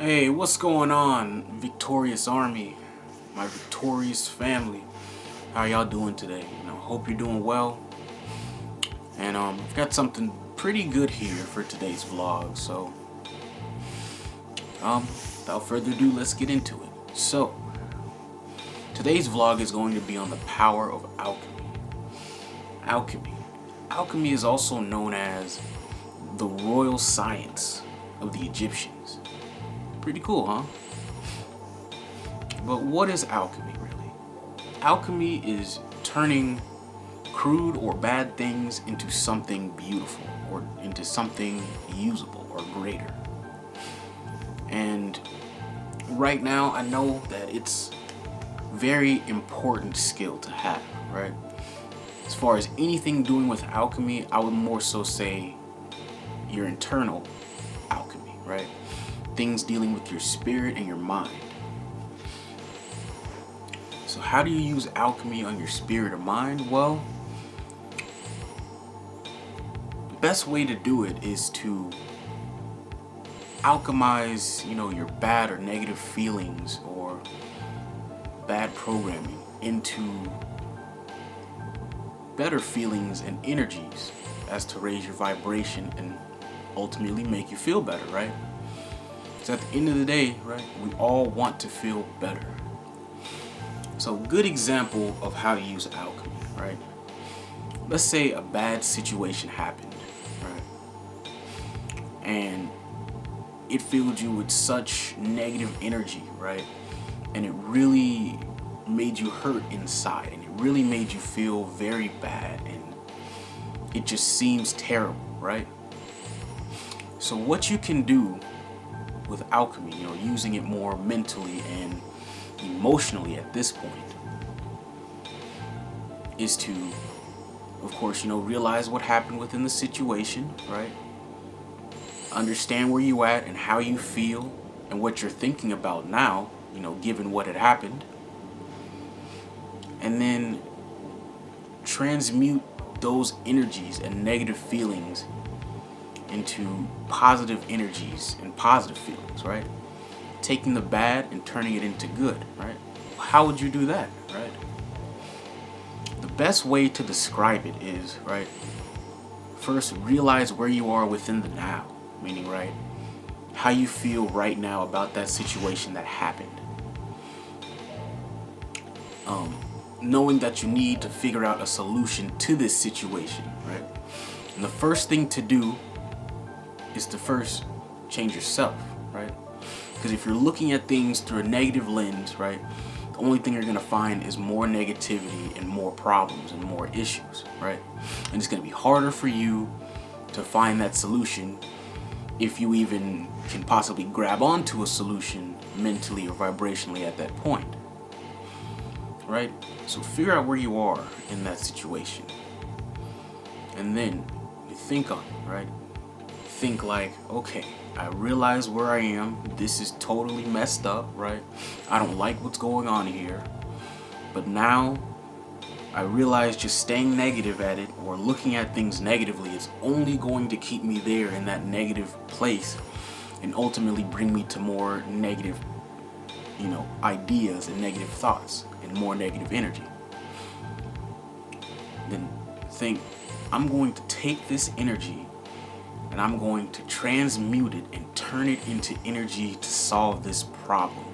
Hey, what's going on, Victorious Army, my victorious family? How y'all doing today? Hope you're doing well. And I've got something pretty good here for today's vlog. So, without further ado, let's get into it. So, today's vlog is going to be on the power of alchemy. Alchemy. Alchemy is also known as the royal science of the Egyptians. Pretty cool, huh? But what is alchemy really? Alchemy is turning crude or bad things into something beautiful or into something usable or greater. And right now I know that it's very important skill to have, right? As far as anything doing with alchemy, I would more so say your internal alchemy, right? Things dealing with your spirit and your mind. So how do you use alchemy on your spirit or mind? Well, the best way to do it is to alchemize, your bad or negative feelings or bad programming into better feelings and energies as to raise your vibration and ultimately make you feel better, right? So at the end of the day, right, we all want to feel better. So good example of how to use alchemy, right? Let's say a bad situation happened, right? And it filled you with such negative energy, right? And it really made you hurt inside, and it really made you feel very bad, and it just seems terrible, right? So what you can do with alchemy, using it more mentally and emotionally at this point, is to, of course, realize what happened within the situation, right? Understand where you at and how you feel and what you're thinking about now, given what had happened. And then transmute those energies and negative feelings into positive energies and positive feelings, right? Taking the bad and turning it into good, right? How would you do that, right? The best way to describe it is, right, first realize where you are within the now, meaning, right, how you feel right now about that situation that happened. Knowing that you need to figure out a solution to this situation, right? And the first thing to do is to first change yourself, right? Because if you're looking at things through a negative lens, right, the only thing you're gonna find is more negativity and more problems and more issues, right? And it's gonna be harder for you to find that solution if you even can possibly grab onto a solution mentally or vibrationally at that point, right? So figure out where you are in that situation, and then you think on it, right? Think like, okay, I realize where I am. This is totally messed up, right? I don't like what's going on here. But now I realize just staying negative at it or looking at things negatively is only going to keep me there in that negative place and ultimately bring me to more negative, ideas and negative thoughts and more negative energy. Then think, I'm going to take this energy and I'm going to transmute it and turn it into energy to solve this problem.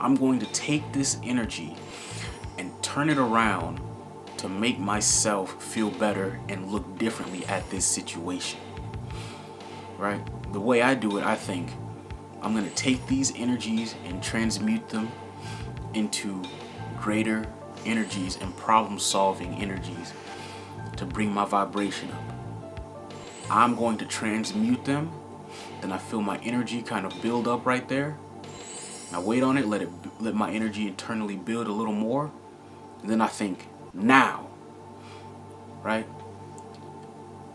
I'm going to take this energy and turn it around to make myself feel better and look differently at this situation, right? The way I do it, I think, I'm going to take these energies and transmute them into greater energies and problem-solving energies to bring my vibration up. I'm going to transmute them, then I feel my energy kind of build up right there. I wait on it, let my energy internally build a little more, and then I think, now, right?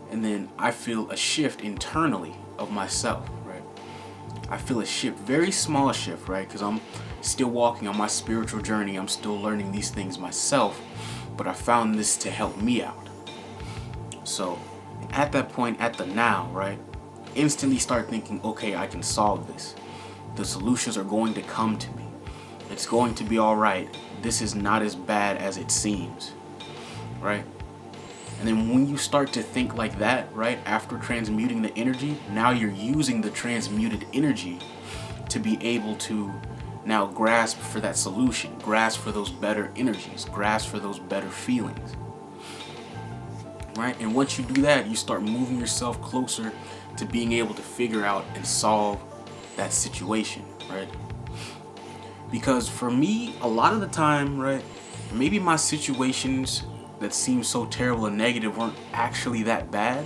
And then I feel a shift internally of myself, right? I feel a shift, very small shift, right? Because I'm still walking on my spiritual journey. I'm still learning these things myself, but I found this to help me out. So at that point, at the now, right, instantly start thinking, okay, I can solve this. The solutions are going to come to me. It's going to be all right. This is not as bad as it seems, right? And then when you start to think like that, right, after transmuting the energy, now you're using the transmuted energy to be able to now grasp for that solution, grasp for those better energies, grasp for those better feelings, right? And once you do that, you start moving yourself closer to being able to figure out and solve that situation, right? Because for me, a lot of the time, right, maybe my situations that seem so terrible and negative weren't actually that bad,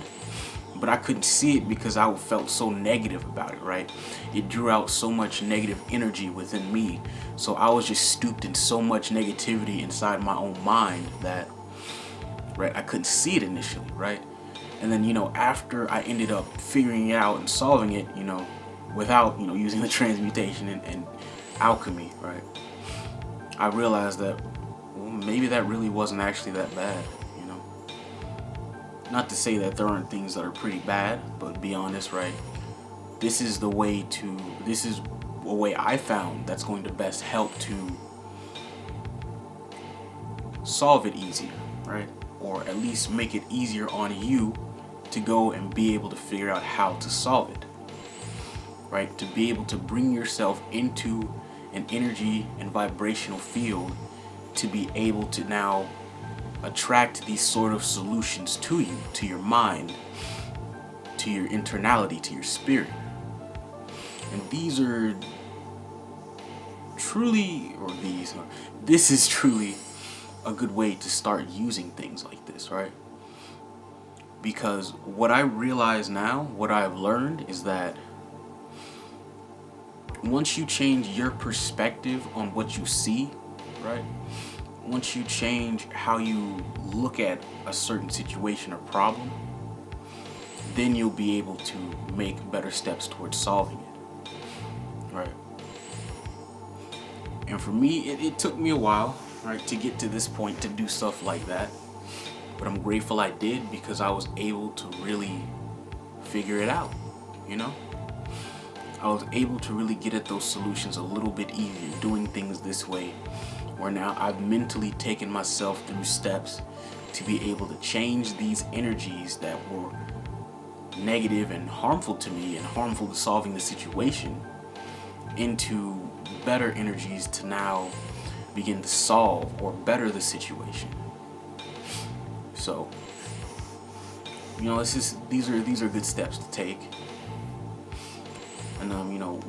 but I couldn't see it because I felt so negative about it, right? It drew out so much negative energy within me. So I was just stooped in so much negativity inside my own mind that, right, I couldn't see it initially, right? And then, after I ended up figuring it out and solving it, without, using the transmutation and alchemy, right? I realized that, well, maybe that really wasn't actually that bad, Not to say that there aren't things that are pretty bad, but be honest, right? This is a way I found that's going to best help to solve it easier, right? Or at least make it easier on you to go and be able to figure out how to solve it, right? To be able to bring yourself into an energy and vibrational field to be able to now attract these sort of solutions to you, to your mind, to your internality, to your spirit. And this is truly a good way to start using things like this, right? Because what I realize now, what I've learned is that once you change your perspective on what you see, right? Once you change how you look at a certain situation or problem, then you'll be able to make better steps towards solving it, right? And for me, it took me a while, right, to get to this point to do stuff like that. But I'm grateful I did, because I was able to really figure it out, I was able to really get at those solutions a little bit easier, doing things this way, where now I've mentally taken myself through steps to be able to change these energies that were negative and harmful to me and harmful to solving the situation into better energies to now begin to solve or better the situation. So, these are good steps to take. And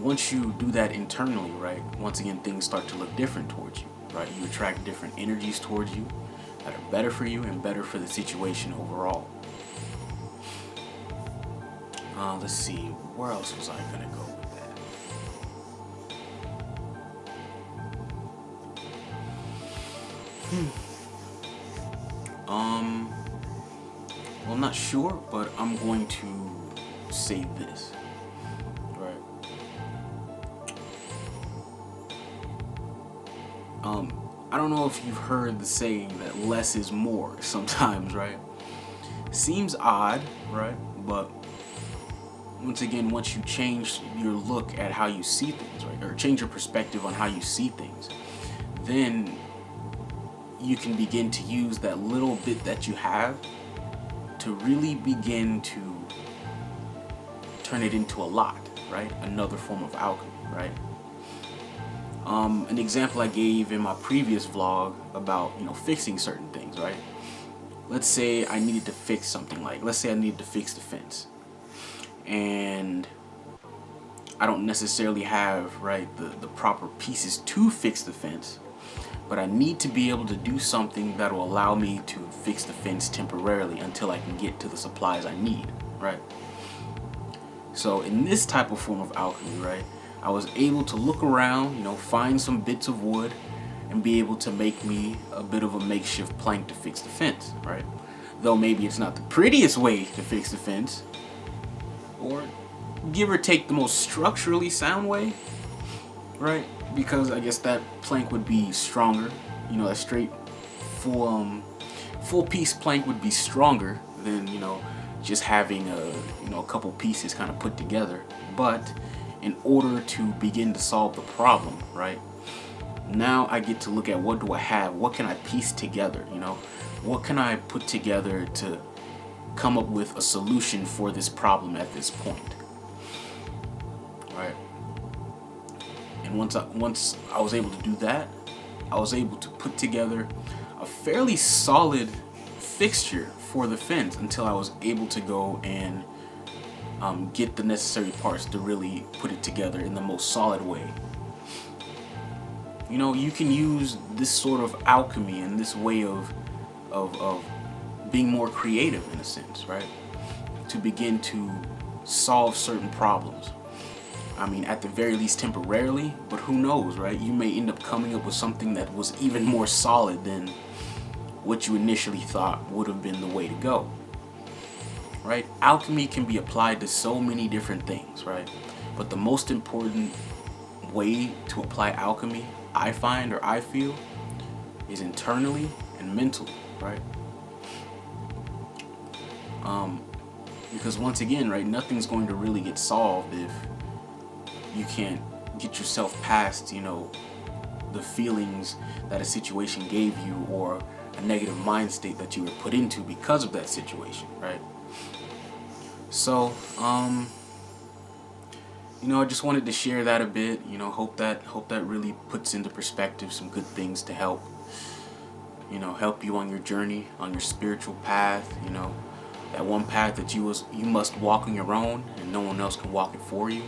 once you do that internally, right, once again things start to look different towards you, right? You attract different energies towards you that are better for you and better for the situation overall. Let's see, where else was I gonna go with that? Well, I'm not sure, but I'm going to say this. I don't know if you've heard the saying that less is more sometimes, right? Seems odd, right? But once again, once you change your look at how you see things, right? Or change your perspective on how you see things, then you can begin to use that little bit that you have to really begin to turn it into a lot, right? Another form of alchemy, right? An example I gave in my previous vlog about, fixing certain things, right? Let's say I needed to fix something, let's say I needed to fix the fence. And I don't necessarily have, right, the proper pieces to fix the fence, but I need to be able to do something that will allow me to fix the fence temporarily until I can get to the supplies I need, right? So in this type of form of alchemy, right, I was able to look around, find some bits of wood and be able to make me a bit of a makeshift plank to fix the fence, right? Though maybe it's not the prettiest way to fix the fence, or give or take the most structurally sound way, right? Because I guess that plank would be stronger, a straight full piece plank would be stronger than, just having a couple pieces kind of put together. But in order to begin to solve the problem, right? Now I get to look at what do I have, what can I piece together, you know, what can I put together to come up with a solution for this problem at this point, right? And once I was able to do that, I was able to put together a fairly solid fixture for the fence until I was able to go and get the necessary parts to really put it together in the most solid way. You know, you can use this sort of alchemy and this way of being more creative in a sense, right? To begin to solve certain problems. I mean, at the very least temporarily, but who knows, right? You may end up coming up with something that was even more solid than what you initially thought would have been the way to go, right? Alchemy can be applied to so many different things, right? But the most important way to apply alchemy, I find, or I feel, is internally and mentally, right? Because once again, right, nothing's going to really get solved if you can't get yourself past, you know, the feelings that a situation gave you or a negative mind state that you were put into because of that situation, right? So, you know, I just wanted to share that a bit. You know, hope that really puts into perspective some good things to help, you know, help you on your journey, on your spiritual path. You know, that one path that you must walk on your own, and no one else can walk it for you.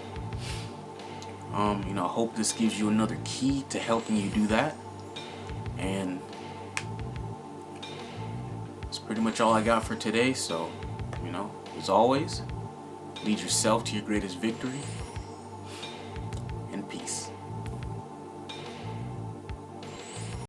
You know, I hope this gives you another key to helping you do that. And that's pretty much all I got for today. So, you know, as always, lead yourself to your greatest victory.